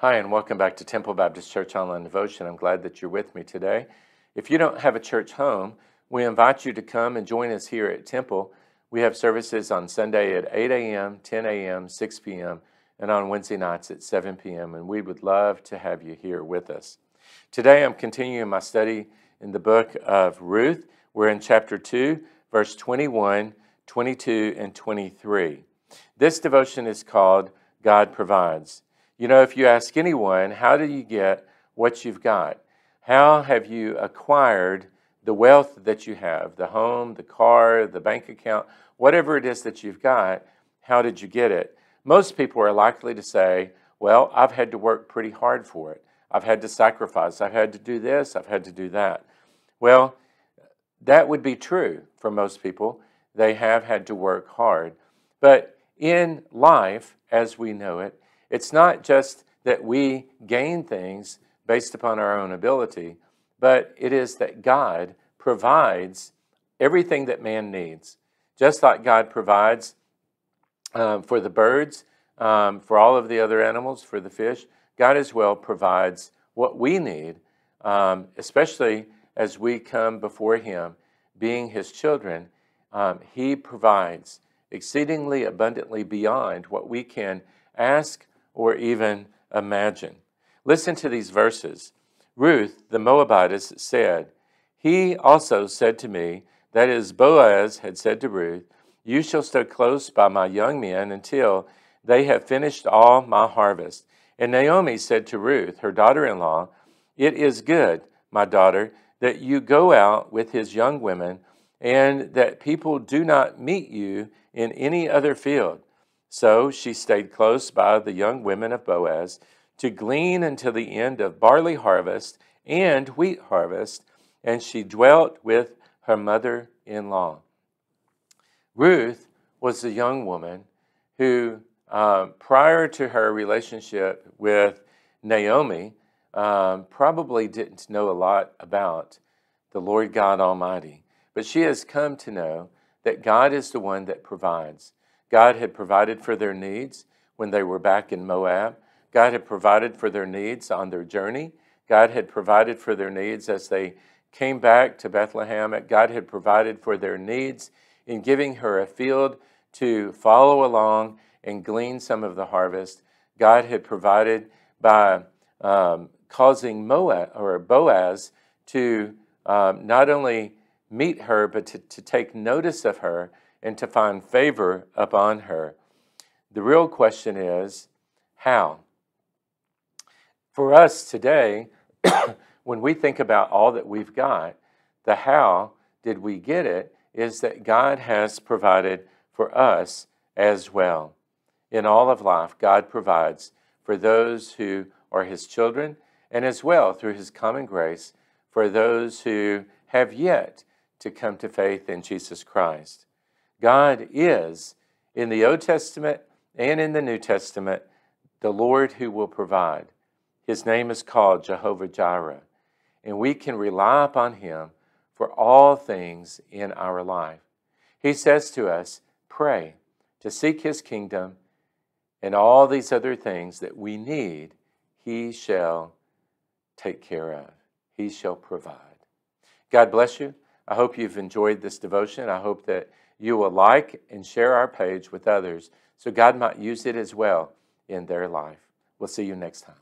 Hi, and welcome back to Temple Baptist Church Online Devotion. I'm glad that you're with me today. If you don't have a church home, we invite you to come and join us here at Temple. We have services on Sunday at 8 a.m., 10 a.m., 6 p.m., and on Wednesday nights at 7 p.m., and we would love to have you here with us. Today, I'm continuing my study in the book of Ruth. We're in chapter 2, verse 21, 22, and 23. This devotion is called God Provides. You know, if you ask anyone, how do you get what you've got? How have you acquired the wealth that you have, the home, the car, the bank account, whatever it is that you've got, how did you get it? Most people are likely to say, well, I've had to work pretty hard for it. I've had to sacrifice. I've had to do this. I've had to do that. Well, that would be true for most people. They have had to work hard. But in life, as we know it, it's not just that we gain things based upon our own ability, but it is that God provides everything that man needs. Just like God provides for the birds, for all of the other animals, for the fish, God as well provides what we need, especially as we come before Him, being His children. He provides exceedingly abundantly beyond what we can ask or even imagine. Listen to these verses. Ruth, the Moabitess, said, "He also said to me," that is, Boaz had said to Ruth, "You shall stay close by my young men until they have finished all my harvest." And Naomi said to Ruth, her daughter-in-law, "It is good, my daughter, that you go out with his young women, and that people do not meet you in any other field." So she stayed close by the young women of Boaz to glean until the end of barley harvest and wheat harvest, and she dwelt with her mother-in-law. Ruth was a young woman who, prior to her relationship with Naomi, probably didn't know a lot about the Lord God Almighty. But she has come to know that God is the one that provides. God had provided for their needs when they were back in Moab. God had provided for their needs on their journey. God had provided for their needs as they came back to Bethlehem. God had provided for their needs in giving her a field to follow along and glean some of the harvest. God had provided by causing Boaz to not only meet her, but to take notice of her and to find favor upon her. The real question is, how? For us today, when we think about all that we've got, the how did we get it is that God has provided for us as well. In all of life, God provides for those who are His children, and as well, through His common grace, for those who have yet to come to faith in Jesus Christ. God is, in the Old Testament and in the New Testament, the Lord who will provide. His name is called Jehovah Jireh, and we can rely upon Him for all things in our life. He says to us, pray to seek His kingdom, and all these other things that we need, He shall take care of. He shall provide. God bless you. I hope you've enjoyed this devotion. I hope that you will like and share our page with others so God might use it as well in their life. We'll see you next time.